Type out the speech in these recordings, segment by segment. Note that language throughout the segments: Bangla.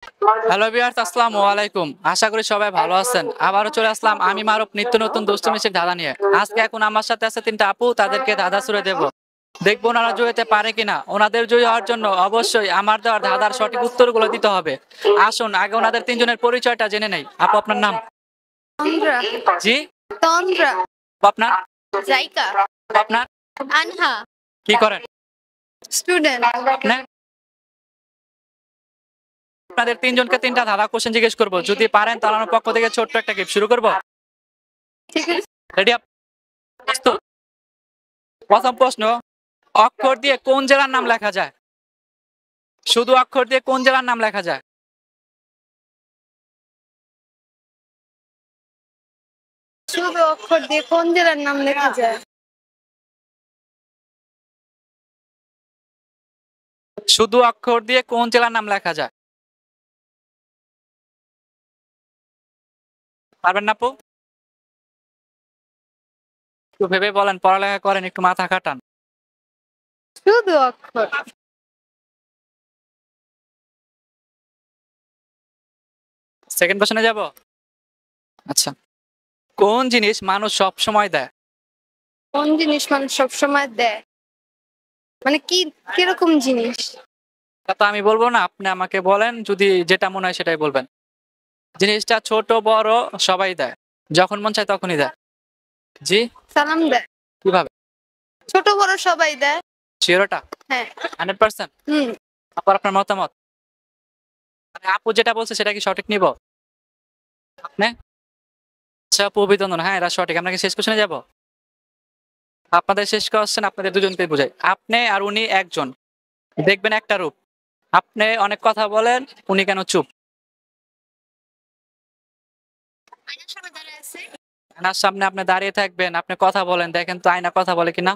হ্যালো ভিউয়ার্স, আসসালামু আলাইকুম। আশা করি সবাই ভালো আছেন। আবারও চলে আসলাম আমি মারুফ নিত্য নতুন দুষ্টু মিষ্টির ধাঁধা নিয়ে। আজকে এখন আমার সাথে আছে তিনটা আপু, তাদেরকে ধাঁধা ছুড়ে দেব। দেখবো ওনারা জয়ী হতে পারে কিনা। ওনাদের জয়ী হওয়ার জন্য অবশ্যই আমার দেওয়া ধাঁধার সঠিক উত্তরগুলো দিতে হবে। আসুন আগে ওনাদের তিনজনের পরিচয়টা জেনে নেই। আপু, আপনার নাম? তন্দ্রা, জি। তন্দ্রা, আপু, আপনার? জাইকা, আপু, আপনার? আনহা, কি করেন? স্টুডেন্ট। আপনি? আপনাদের তিনজনকে তিনটা ধাঁধা কোশ্চেন জিজ্ঞেস করবো। যদি পারেন তাহলে আমার পক্ষ থেকে ছোট্ট একটা গিফট শুরু করবো। ঠিক আছে। রেডি? প্রস্তুত? প্রথম প্রশ্ন, অক্ষর দিয়ে কোন জেলার নাম লেখা যায়? শুধু অক্ষর দিয়ে কোন জেলার নাম লেখা যায়? শুধু অক্ষর দিয়ে কোন জেলার নাম লেখা যায়? শুধু অক্ষর দিয়ে কোন জেলার নাম লেখা যায়? পারবেন না আপু? একটু ভেবে বলেন, পড়ালেখা করেন, একটু মাথা খাটান। শুধু অক্ষর। সেকেন্ড কোশ্চেনে যাব। আচ্ছা, কোন জিনিস মানুষ সব সময় দেয়? কোন জিনিস মানুষ সবসময় দেয়? মানে কি, কিরকম জিনিস? তা তো আমি বলবো না, আপনি আমাকে বলেন, যদি যেটা মনে হয় সেটাই বলবেন। জিনিসটা ছোট বড় সবাই দেয়, যখন মন চায় তখনই দেয়। জি। সালাম দেয়। কিভাবে? ছোট বড় সবাই দেয়। শিওরটা? হ্যাঁ। 100%? হুম। আবার আপনার মতামত? মানে আপু যেটা বলছে সেটা কি সঠিক নিব? আপনি? আচ্ছা আপু, অভিনন্দন। হ্যাঁ, এটা সঠিক। আমরা কি শেষ কোশ্চেনে যাব? আপনাদের শেষ কোশ্চেন আপনাদের দুজনকে বোঝাই। আপনি আর উনি একজন, দেখবেন একটা রূপ। আপনি অনেক কথা বলেন, উনি কেন চুপ? আয়নার সামনে দাঁড়ায় আছে। আয়নার সামনে আপনি দাঁড়িয়ে থাকবেন, আপনি কথা বলেন, দেখেন তো আয়না কথা বলে কিনা।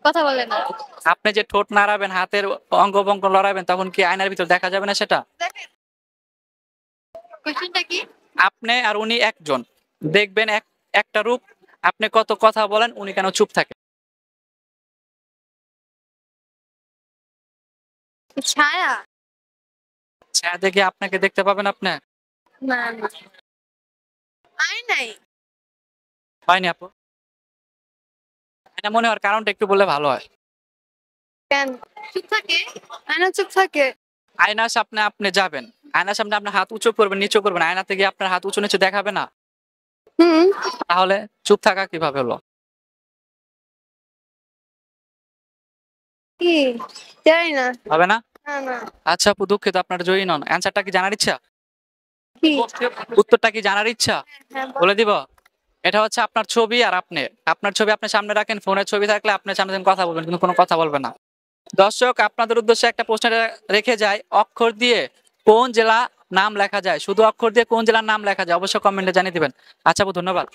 কথা বলে না। আপনি যে ঠোঁট নাড়াবেন, হাতের অঙ্গভঙ্গ লড়াবেন, তখন কি আয়নার ভিতর দেখা যাবে না সেটা? দেখেন কোশ্চেনটা কি? আপনি আর উনি একজন, দেখবেন একটা রূপ। আপনি কত কথা বলেন, উনি কেন চুপ থাকে? ছায়া। ছায়া দেখে আপনাকে দেখতে পাবেন আপনি? না না, আয়নাই। হয়নি আপু? আয়না মনে হওয়ার কারণটা একটু বললে ভালো হয়। কেন চুপ থাকে? আয়না চুপ থাকে। আয়নার সামনে আপনি যাবেন, আয়নার সামনে আপনার হাত উঁচু করবেন, নিচু করবেন, আয়না থেকে আপনার হাত উঁচু নিচু দেখাবে না? হুম। তাহলে চুপ থাকা কিভাবে হলো? কি? জানি না। হবে না? না না। আচ্ছা আপু, দুঃখিত, আপনার জয়ী নন। অ্যান্সারটা কি জানার ইচ্ছা? কি? উত্তরটা কি জানার ইচ্ছা? হ্যাঁ বলে দিব। এটা হচ্ছে আপনার ছবি আর আপনি। আপনার ছবি আপনি সামনে রাখেন, ফোনের ছবি থাকলে আপনার সামনে থেকে কথা বলবেন, কিন্তু কোনো কথা বলবে না। দর্শক, আপনাদের উদ্দেশ্যে একটা প্রশ্ন রেখে যায়, অক্ষর দিয়ে কোন জেলা নাম লেখা যায়? শুধু অক্ষর দিয়ে কোন জেলার নাম লেখা যায়? অবশ্যই কমেন্টে জানিয়ে দিবেন। আচ্ছা আপু, ধন্যবাদ।